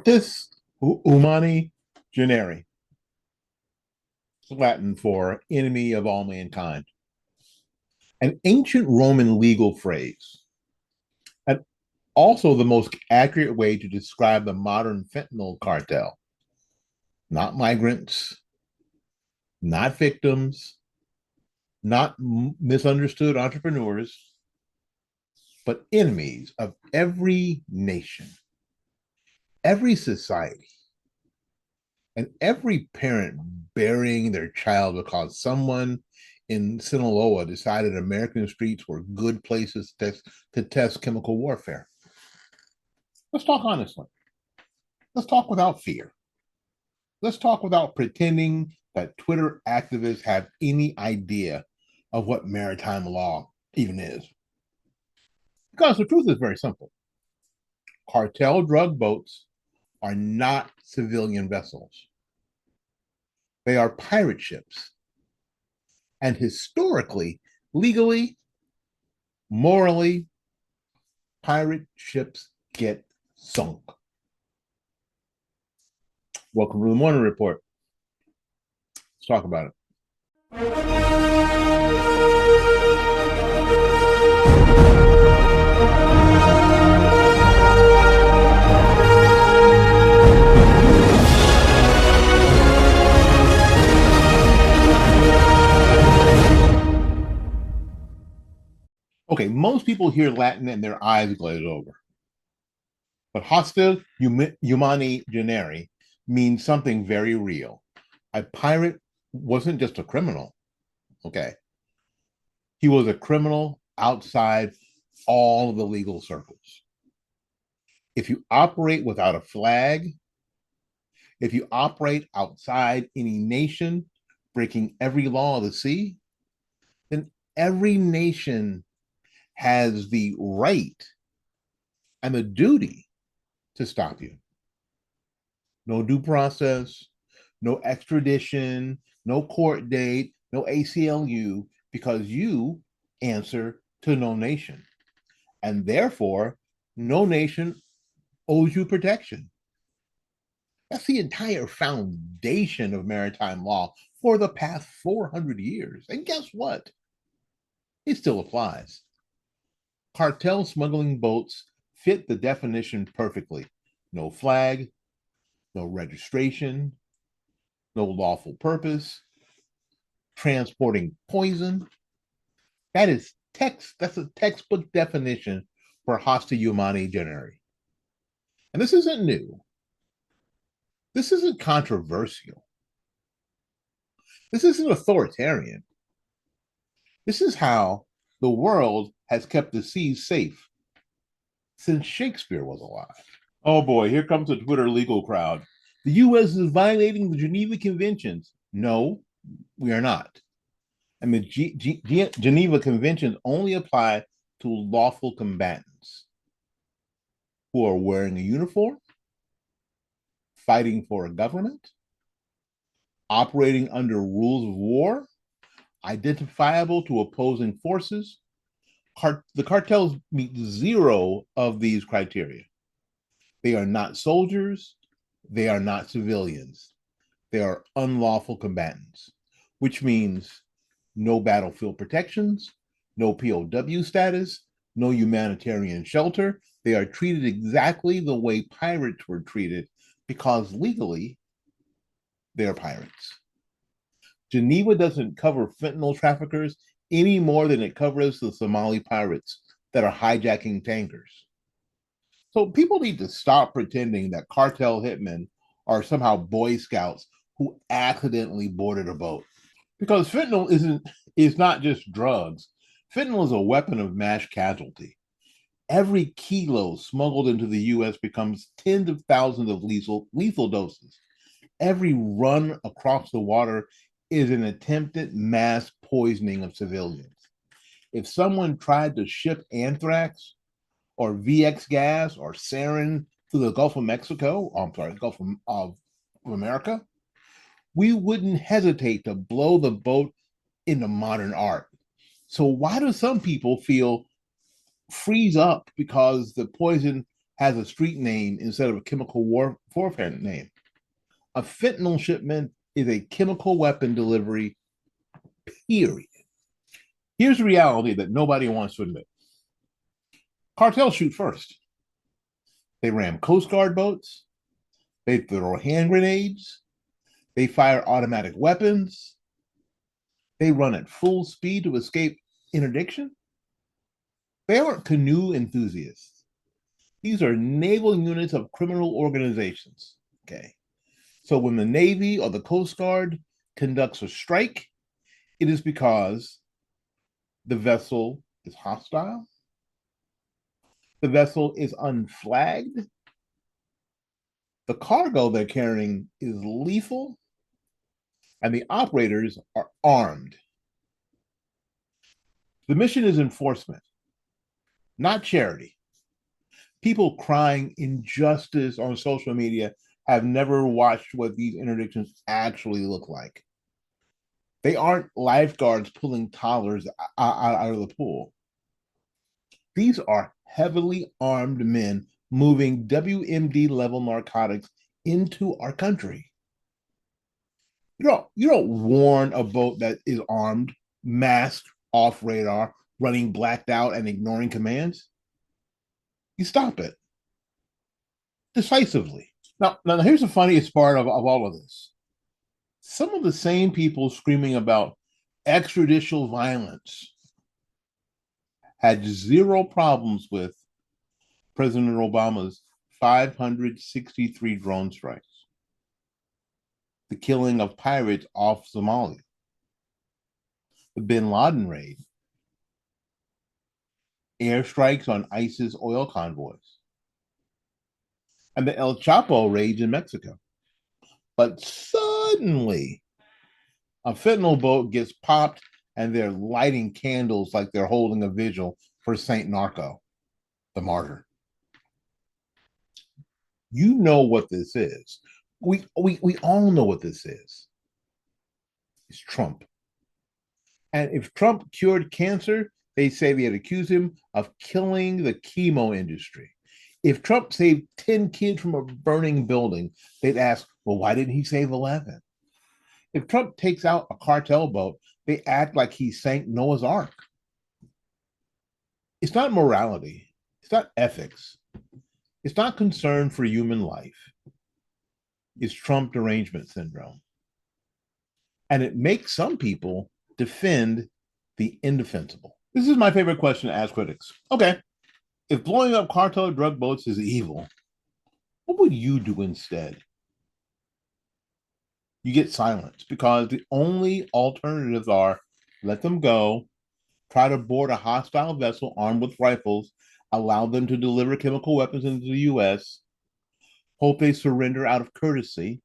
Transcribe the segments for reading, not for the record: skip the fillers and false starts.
HOSTIS, HUMANI, GENERI. It's Latin for enemy of all mankind. An ancient Roman legal phrase, and also the most accurate way to describe the modern fentanyl cartel. Not migrants, not victims, not misunderstood entrepreneurs, but enemies of every nation, every society, and every parent burying their child because someone in Sinaloa decided American streets were good places to test chemical warfare. Let's talk honestly. Let's talk without fear. Let's talk without pretending that Twitter activists have any idea of what maritime law even is. Because the truth is very simple. Cartel drug boats are not civilian vessels. They are pirate ships. And historically, legally, morally, pirate ships get sunk. Welcome to the Morning Report. Let's talk about it. Okay, most people hear Latin and their eyes glaze over. But hostis humani generi means something very real. A pirate wasn't just a criminal, okay? He was a criminal outside all of the legal circles. If you operate without a flag, if you operate outside any nation, breaking every law of the sea, then every nation has the right and the duty to stop you. No due process, no extradition, no court date, no ACLU, because you answer to no nation. And therefore, no nation owes you protection. That's the entire foundation of maritime law for the past 400 years. And guess what? It still applies. Cartel smuggling boats fit the definition perfectly. No flag, no registration, no lawful purpose, transporting poison. That's a textbook definition for hostis humani generi. And this isn't new. This isn't controversial. This isn't authoritarian. This is how the world has kept the seas safe since Shakespeare was alive. Oh boy, here comes the Twitter legal crowd. The U.S. is violating the Geneva Conventions. No, we are not. And the Geneva Conventions only apply to lawful combatants who are wearing a uniform, fighting for a government, operating under rules of war, identifiable to opposing forces. The cartels meet zero of these criteria. They are not soldiers. They are not civilians. They are unlawful combatants, which means no battlefield protections, no POW status, no humanitarian shelter. They are treated exactly the way pirates were treated because legally they are pirates. Geneva doesn't cover fentanyl traffickers any more than it covers the Somali pirates that are hijacking tankers. So people need to stop pretending that cartel hitmen are somehow Boy Scouts who accidentally boarded a boat. Because fentanyl is not just drugs. Fentanyl is a weapon of mass casualty. Every kilo smuggled into the U.S. becomes tens of thousands of lethal doses. Every run across the water is an attempted mass poisoning of civilians. If someone tried to ship anthrax or VX gas or sarin through the Gulf of Mexico, Gulf of America, we wouldn't hesitate to blow the boat into modern art. So why do some people freeze up because the poison has a street name instead of a chemical warfare name. A fentanyl shipment is a chemical weapon delivery, period. Here's the reality that nobody wants to admit. Cartels shoot first. They ram Coast Guard boats. They throw hand grenades. They fire automatic weapons. They run at full speed to escape interdiction. They aren't canoe enthusiasts. These are naval units of criminal organizations. Okay. So when the Navy or the Coast Guard conducts a strike, it is because the vessel is hostile, the vessel is unflagged, the cargo they're carrying is lethal, and the operators are armed. The mission is enforcement, not charity. People crying injustice on social media have never watched what these interdictions actually look like. They aren't lifeguards pulling toddlers out of the pool. These are heavily armed men moving WMD level narcotics into our country. You don't warn a boat that is armed, masked, off radar, running blacked out, and ignoring commands. You stop it decisively. Now here's the funniest part of all of this. Some of the same people screaming about extrajudicial violence had zero problems with President Obama's 563 drone strikes, the killing of pirates off Somalia, the bin Laden raid, airstrikes on ISIS oil convoys, and the El Chapo raid in Mexico. But suddenly, a fentanyl boat gets popped and they're lighting candles like they're holding a vigil for Saint Narco, the martyr. You know what this is. We all know what this is. It's Trump. And if Trump cured cancer, they say they'd accuse him of killing the chemo industry. If Trump saved 10 kids from a burning building, they'd ask, well, why didn't he save 11? If Trump takes out a cartel boat, they act like he sank Noah's Ark. It's not morality. It's not ethics. It's not concern for human life. It's Trump derangement syndrome. And it makes some people defend the indefensible. This is my favorite question to ask critics. Okay, if blowing up cartel drug boats is evil, what would you do instead? You get silence because the only alternatives are let them go, try to board a hostile vessel armed with rifles, allow them to deliver chemical weapons into the US, hope they surrender out of courtesy.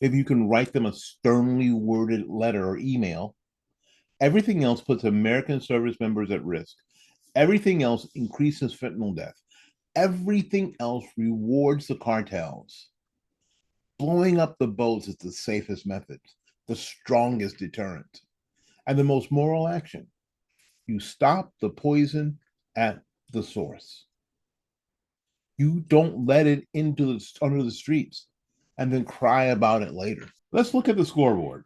Maybe you can write them a sternly worded letter or email. Everything else puts American service members at risk. Everything else increases fentanyl death. Everything else rewards the cartels. Blowing up the boats is the safest method, the strongest deterrent, and the most moral action. You stop the poison at the source. You don't let it under the streets and then cry about it later. Let's look at the scoreboard.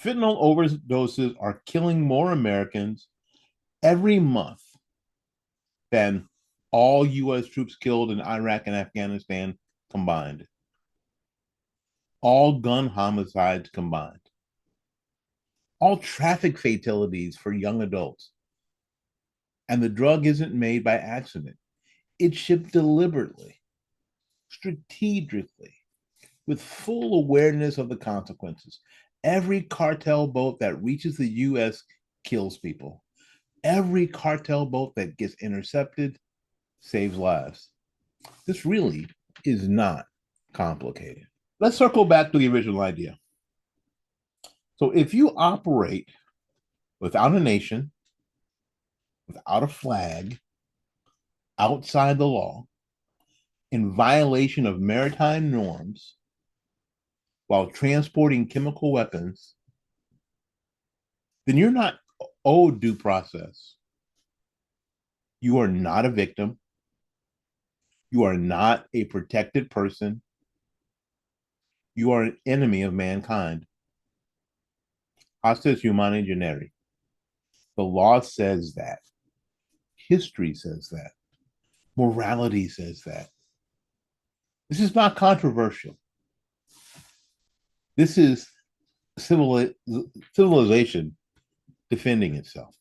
Fentanyl overdoses are killing more Americans every month than all US troops killed in Iraq and Afghanistan combined. All gun homicides combined. All traffic fatalities for young adults. And the drug isn't made by accident. It's shipped deliberately, strategically, with full awareness of the consequences. Every cartel boat that reaches the US kills people. Every cartel boat that gets intercepted saves lives. This really is not complicated. Let's circle back to the original idea. So if you operate without a nation, without a flag, outside the law, in violation of maritime norms, while transporting chemical weapons, then you're not owed due process. You are not a victim. You are not a protected person. You are an enemy of mankind. Hostis humani generi. The law says that. History says that. Morality says that. This is not controversial. This is civilization defending itself.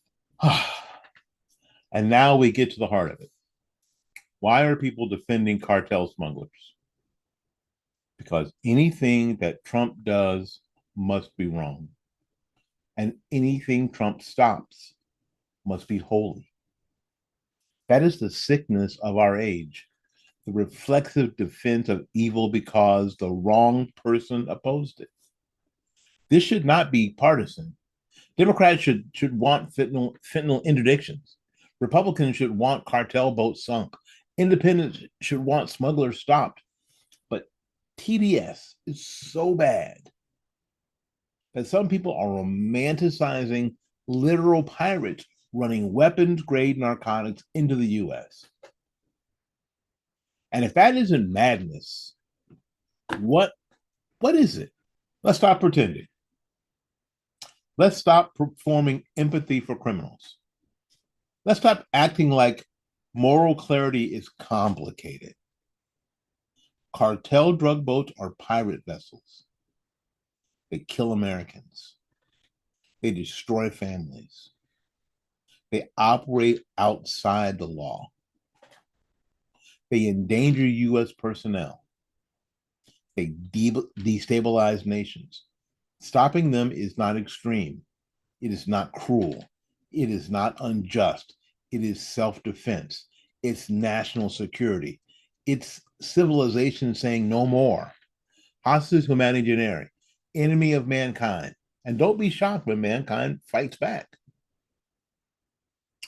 And now we get to the heart of it. Why are people defending cartel smugglers? Because anything that Trump does must be wrong. And anything Trump stops must be holy. That is the sickness of our age, the reflexive defense of evil because the wrong person opposed it. This should not be partisan. Democrats should want fentanyl interdictions. Republicans should want cartel boats sunk. Independents should want smugglers stopped. But TDS is so bad that some people are romanticizing literal pirates running weapons-grade narcotics into the U.S. And if that isn't madness, what is it? Let's stop pretending. Let's stop performing empathy for criminals. Let's stop acting like moral clarity is complicated. Cartel drug boats are pirate vessels. They kill Americans. They destroy families. They operate outside the law. They endanger U.S. personnel. They destabilize nations. Stopping them is not extreme. It is not cruel. It is not unjust. It is self-defense. It's national security. It's civilization saying no more. Hostis humani generi, enemy of mankind. And don't be shocked when mankind fights back.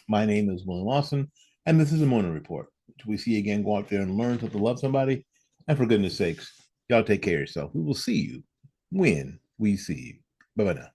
My name is Willie Lawson, and this is the Morning Report. Until we see you again, go out there and learn to love somebody. And for goodness sakes, y'all take care of yourself. We will see you when we see you. Bye-bye now.